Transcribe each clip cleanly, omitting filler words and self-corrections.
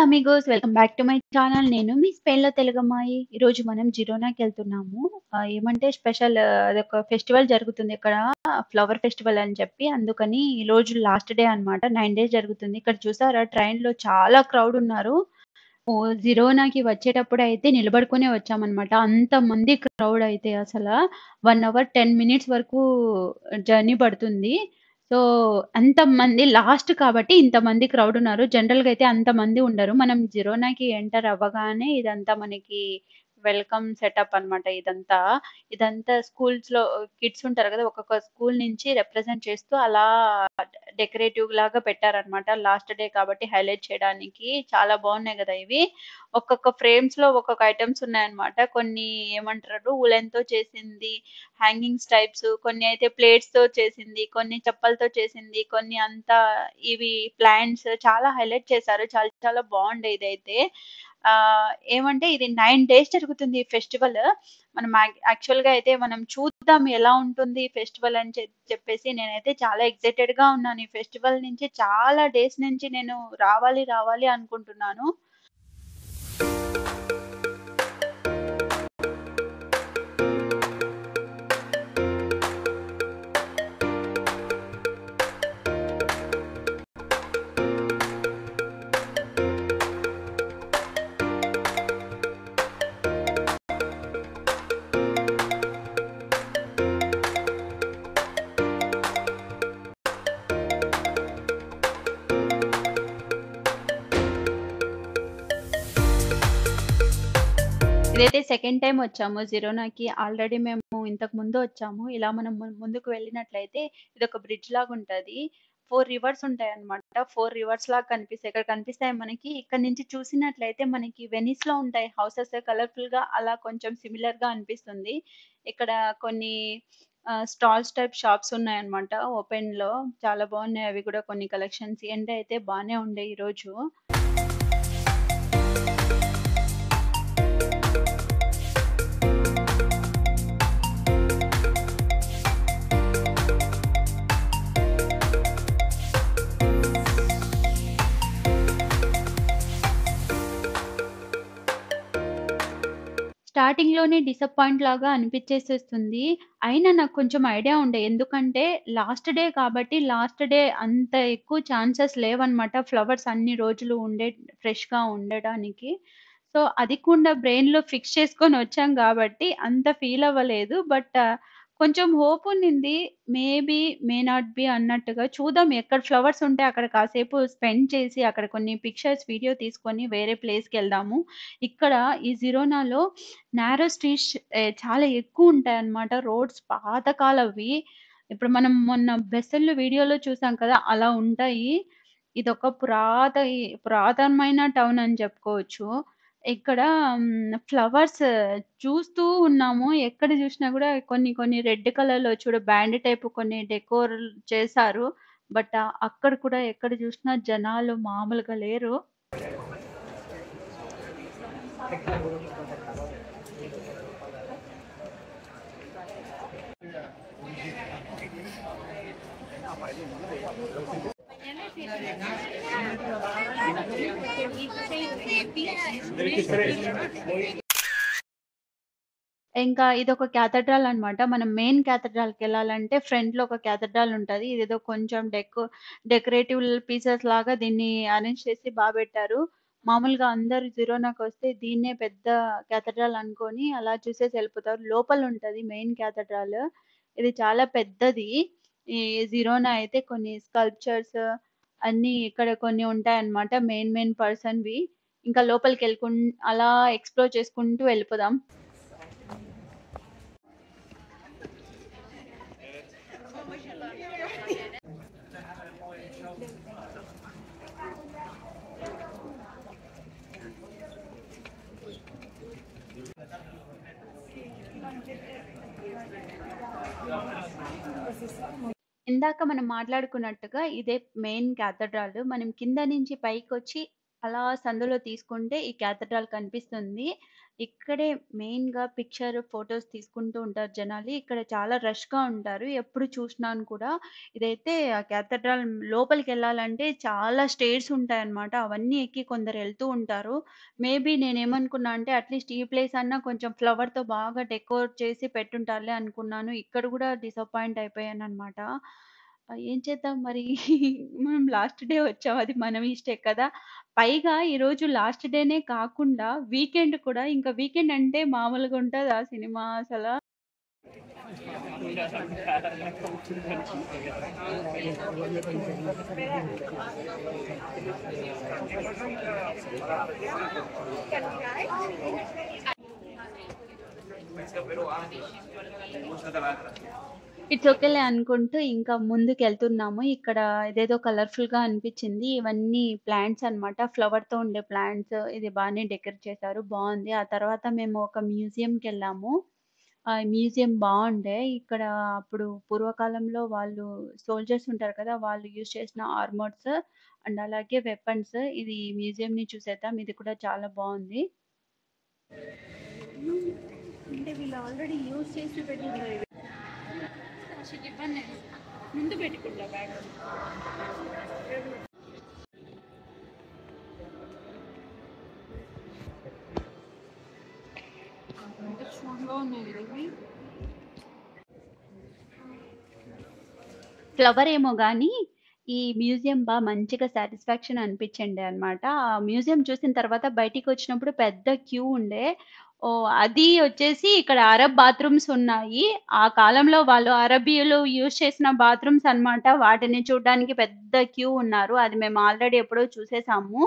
Amigos welcome back to my channel. నేను మీ స్పెయిన్‌లో తెలుగమ్మాయి. ఈరోజు మనం జిరోనాకెళ్తున్నాము. ఏమంటే స్పెషల్ అదొక ఫెస్టివల్ జరుగుతుంది ఇక్కడ. ఫ్లవర్ ఫెస్టివల్ అని చెప్పి అందుకని ఈరోజు లాస్ట్ డే అన్నమాట. 9 డేస్ జరుగుతుంది. ఇక్కడ చూసారా ట్రైన్‌లో చాలా క్రౌడ్ ఉన్నారు. జిరోనాకి వచ్చేటప్పుడైతే నిలబడుకొనే వచ్చామన్నమాట. అంతమంది క్రౌడ్ అయితే అసల 1 అవర్ 10 మినిట్స్ వరకు జర్నీ పడుతుంది. సో, అంతమంది లాస్ట్ కాబట్టి ఇంతమంది క్రౌడ్ ఉన్నారు. జనరల్‌గా అయితే అంతమంది ఉండరు. మనం జిరోనాకి ఎంటర్ అవ్వగానే ఇదంతా మనకి వెల్కమ్ సెటప్ అన్నమాట ఇదంతా. ఇదంతా స్కూల్స్‌లో కిడ్స్ ఉంటారు కదా! ఒక్కొక్క స్కూల్ నుంచి రిప్రజెంట్ చేస్తూ అలా డెకరేటివ్ లాగా పెట్టారన్నమాట. లాస్ట్ డే కాబట్టి హైలైట్ చేయడానికి. చాలా బాగున్నాయి గదా! ఇవి. ఒక్కొక్క ఫ్రేమ్స్‌లో ఒక్కొక్క ఐటెమ్స్ ఉన్నాయన్నమాట. కొన్ని ఏమంటారు వులెన్‌తో చేసింది, హ్యాంగింగ్స్ టైప్స్, కొన్ని అయితే ప్లేట్స్‌తో చేసింది, కొన్ని చెప్పలతో చేసింది, కొన్ని అంతా ఇవి ప్లాంట్స్ చాలా హైలైట్ చేశారు. చాలా చాలా బాగుండే ఇదైతే. ఏమంటే ఇది 9 డేస్ జరుగుతుంది ఈ ఫెస్టివల్. మనం యాక్చువల్‌గా అయితే మనం చూద్దాం ఎలా ఉంటుంది ఈ ఫెస్టివల్ అని చెప్పేసి నేనైతే చాలా ఎక్సైటెడ్‌గా ఉన్నాను. ఈ ఫెస్టివల్ నుంచి చాలా డేస్ నుంచి నేను రావాలి, రావాలి అనుకుంటున్నాను. ఇదైతే సెకండ్ టైమ్ వచ్చాము జిరోనాకి. ఆల్రెడీ మేము ఇంతకు ముందు వచ్చాము. ఇలా మనం ముందుకు వెళ్ళినట్లయితే ఇదొక బ్రిడ్జ్ లాగుంటది. 4 రివర్స్ ఉంటాయన్నమాట. 4 రివర్స్ లాగా కనిపిస్తాయి. ఇక్కడ కనిపిస్తాయి మనకి. ఇక్కడ నుంచి చూసినట్లయితే మనకి వెనిస్‌లో ఉంటాయి హౌసెస్ కలర్‌ఫుల్‌గా అలా కొంచెం సిమిలర్‌గా అనిపిస్తుంది. ఇక్కడ కొన్ని స్టాల్స్ టైప్ షాప్స్ ఉన్నాయన్నమాట ఓపెన్‌లో. చాలా బాగున్నాయి అవి కూడా కొన్ని కలెక్షన్స్. ఎండ అయితే బానే ఉండే ఈరోజు. స్టార్టింగ్‌లోనే డిసప్పాయింట్ లాగా అనిపిచ్చేసేస్తుంది. అయినా నాకు కొంచెం ఐడియా ఉండే. ఎందుకంటే లాస్ట్ డే కాబట్టి లాస్ట్ డే అంత ఎక్కువ ఛాన్సెస్ లేవన్నమాట. ఫ్లవర్స్ అన్ని రోజులు ఫ్రెష్‌గా ఉండడానికి. సో, అది కూడా బ్రెయిన్‌లో ఫిక్స్ చేసుకొనొచ్చాం గాబట్టి అంత ఫీల్ అవ్వలేదు. బట్ కొంచెం హోప్ ఉండింది. మేబీ, మే నాట్ బి అన్నట్టుగా చూద్దాం ఎక్కడ ఫ్లవర్స్ ఉంటే అక్కడ కాసేపు స్పెండ్ చేసి అక్కడ కొన్ని పిక్చర్స్, వీడియో తీసుకొని వేరే ప్లేస్‌కెళ్దాము. ఇక్కడ ఈ జిరోనాలో నారో స్ట్రీట్స్ చాలా ఎక్కువుంటాయన్నమాట. రోడ్స్ పాతకాలవి. ఇప్పుడు మనం మొన్న బెసెల్ వీడియోలో చూసాం కదా! అలా ఉంటాయి. ఇదొక పురాతనమైన టౌన్ అని చెప్పుకోవచ్చు. ఇక్కడ ఫ్లవర్స్ చూస్తూ ఉన్నాము. ఎక్కడ చూసినా గూడా కొన్ని కొన్ని రెడ్ కలర్‌లో చూడు బ్యాండ్ టైప్ కొన్ని డెకోర్ చేశారు. బట్ అక్కడ కూడా ఎక్కడ చూసినా జనాలు మామూలుగా లేరు. ఇంకా ఇదొక క్యాథడ్రల్ అన్నమాట. మనం మెయిన్ క్యాథడ్రల్‌కెళ్ళాలంటే ఫ్రంట్‌లో ఒక క్యాథడ్రల్ ఉంటది. ఇదేదో కొంచెం డెకరేటివ్ పీసెస్ లాగా దీన్ని అరేంజ్ చేసి పెట్టారు. మామూలుగా అందరూ జిరోనాకొస్తే దీన్నే పెద్ద క్యాథడ్రల్ అనుకోని అలా చూసేసి ఎళ్ళిపోతారు. లోపలుంటది మెయిన్ క్యాథడ్రల్. ఇది చాలా పెద్దది. ఈ జిరోనా అయితే కొన్ని స్కల్ప్చర్స్ అన్నీ ఇక్కడ కొన్ని ఉంటాయన్నమాట. మెయిన్ పర్సన్‌వి. ఇంకా అలా ఎక్స్‌ప్లోర్ చేసుకుంటూ వెళ్ళిపోదాం. ఇందాక మనం మాట్లాడుకున్నట్టుగా ఇదే మెయిన్ క్యాథడ్రాల్. మనం కింద నుంచి పైకొచ్చి అలా సందులో తీసుకుంటే ఈ క్యాథడ్రాల్ కనిపిస్తుంది. ఇక్కడే మెయిన్‌గా ఫోటోస్ తీసుకుంటూ ఉంటారు జనాలు. ఇక్కడ చాలా రష్‌గా ఉంటారు. ఎప్పుడు చూసినాను కూడా. ఇదైతే ఆ క్యాథడ్రాల్ లోపలికెళ్ళాలంటే చాలా స్టేర్స్ ఉంటాయన్నమాట. అవన్నీ ఎక్కి కొందరెళ్తూ ఉంటారు. మేబీ నేనేమనుకున్నా అంటే అట్‌లీస్ట్ ఈ ప్లేస్ అన్నా కొంచెం ఫ్లవర్‌తో బాగా డెకోర్ చేసి పెట్టుంటారులే అనుకున్నాను. ఇక్కడ గూడా డిసప్పాయింట్ అయిపోయానన్నమాట. ఏం చేద్దాం మరి మనం లాస్ట్ డే వచ్చాం. అది మన మిస్టేక్ కదా! పైగా ఈరోజు లాస్ట్ డేనే కాకుండా వీకెండ్ కూడా ఇంకా వీకెండ్ అంటే మామూలుగా ఉంటదా సినిమా అసల? ఇట్స్ ఓకేలే అనుకుంటూ ఇంకా ముందుకెళ్తున్నాము. ఇక్కడ ఇదేదో కలర్‌ఫుల్‌గా అనిపిచ్చింది. ఇవన్నీ ప్లాంట్స్ అన్నమాట. ఫ్లవర్‌తో ఉండే ప్లాంట్స్. ఇది బానే డెకరేట్ చేశారు. బావుంది. ఆ తర్వాత మేము ఒక మ్యూజియంకెళ్ళాము. ఆ మ్యూజియం బావుండే. ఇక్కడ అప్పుడు పూర్వకాలంలో వాళ్ళు సోల్జర్స్ ఉంటారు కదా! వాళ్ళు యూజ్ చేసిన ఆర్మర్స్ అండ్ అలాగే వెపన్స్. ఇది మ్యూజియంని చూసేద్దాం. ఇది కూడా చాలా బావుంది. అంటే వీళ్ళు ఆల్రెడీ యూజ్ చేసి పెట్టినవి. ముందు పెట్టుకుంటా బ్యాగ్. ఎంత స్ట్రాంగ్‌గా ఉన్నాయి ఇవి. ఫ్లవర్ ఏమో గానీ, ఈ మ్యూజియం మంచిగా సాటిస్ఫాక్షన్ అనిపిచ్చిండే అన్నమాట. ఆ మ్యూజియం చూసిన తర్వాత బయటికొచ్చినప్పుడు పెద్ద క్యూ ఉండే. అది వచ్చేసి ఇక్కడ అరబ్ బాత్రూమ్స్ ఉన్నాయి. ఆ కాలంలో వాళ్ళు అరబీయులు యూజ్ చేసిన బాత్రూమ్స్ అన్నమాట. వాటిని చూడ్డానికి పెద్ద క్యూ ఉన్నారు. అది మేము ఆల్రెడీ ఎప్పుడో చూసేసాము.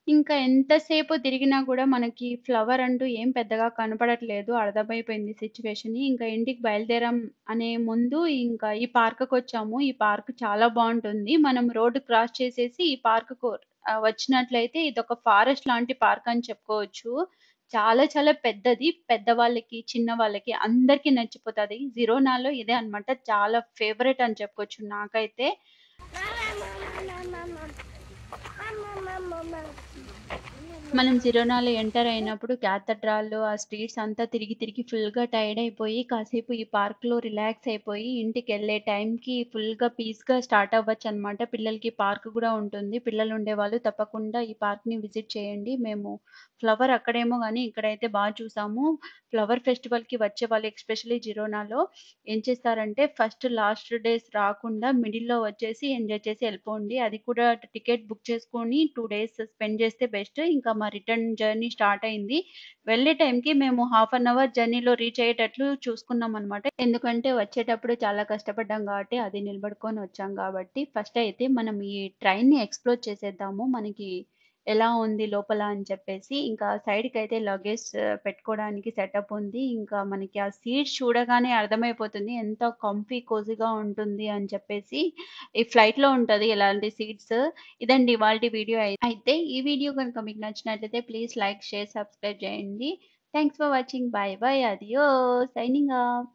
ఇంకా ఎంతసేపు తిరిగినా గూడా మనకి ఫ్లవర్ అంటూ ఏం పెద్దగా కనపడట్లేదు. అర్థమైపోయింది సిట్యుయేషన్. ఇంకా ఇంటికి బయలుదేరాం అనే ముందు ఇంకా ఈ పార్క్‌కొచ్చాము. ఈ పార్క్ చాలా బావుంటుంది. మనం రోడ్ క్రాస్ చేసేసి ఈ పార్క్‌కు వచ్చినట్లయితే ఇదొక ఫారెస్ట్ లాంటి పార్క్ అని చెప్పుకోవచ్చు. చాలా చాలా పెద్దది. పెద్దవాళ్ళకి, చిన్నవాళ్ళకి అందరికీ నచ్చిపోతది. జిరోనాలో ఇదే అన్నమాట. చాలా ఫేవరెట్ అని చెప్పుకోవచ్చు నాకైతే. మనం జిరోనాలో ఎంటర్ అయినప్పుడు క్యాథడ్రాల్, ఆ స్ట్రీట్స్ అంతా తిరిగి తిరిగి ఫుల్‌గా టైర్డ్ అయిపోయి, కాసేపు ఈ పార్క్‌లో రిలాక్స్ అయిపోయి, ఇంటికెళ్ళే టైంకి ఫుల్‌గా పీస్‌గా స్టార్ట్ అవ్వచ్చనమాట. పిల్లలకి పార్క్ గూడా ఉంటుంది. పిల్లలుండేవాళ్ళు తప్పకుండా ఈ పార్క్‌ని విజిట్ చేయండి. మేము ఫ్లవర్ అక్కడేమో గానీ, ఇక్కడైతే చూసాము. ఫ్లవర్ ఫెస్టివల్‌కి వచ్చేవాళ్ళు ఎస్పెషల్లీ జిరోనాలో ఏం చేస్తారంటే, ఫస్ట్ లాస్ట్ డేస్ రాకుండా మిడిల్‌లో వచ్చేసి ఎంజాయ్ చేసి ఎళ్ళిపోండి. అది కూడా టికెట్ బుక్ చేసుకొని 2 డేస్ స్పెండ్ చేస్తే బెస్ట్. ఇంకా మా రిటర్న్ జర్నీ స్టార్ట్ అయింది. వెళ్ళే టైంకి మేము హాఫ్ అన్ అవర్ జర్నీలో రీచ్ అయ్యేటట్లు చూసుకున్నామనమాట. ఎందుకంటే వచ్చేటప్పుడు చాలా కష్టపడ్డాం కాబట్టి, అది నిలబడుకొని వచ్చాం కాబట్టి, ఫస్ట్ అయితే మనం ఈ ట్రైన్‌ని ఎక్స్‌ప్లోర్ చేసేద్దాము. మనకి ఎలా ఉంది లోపల అని చెప్పేసి. ఇంకా సైడ్‌కైతే లగేజ్ పెట్టుకోవడానికి సెటప్ ఉంది. ఇంకా మనకి ఆ సీట్స్ చూడగానే అర్థమైపోతుంది. ఎంత కోజీగా ఉంటుంది అని చెప్పేసి. ఈ ఫ్లైట్‌లో ఉంటది ఇలాంటి సీట్స్. ఇదండి ఇవాల్టి వీడియో అయితే ఈ వీడియో గనుక మీకు నచ్చినట్లయితే ప్లీజ్ లైక్, షేర్, సబ్స్క్రైబ్ చేయండి. Thanks for watching. By by. Adios. Signing off.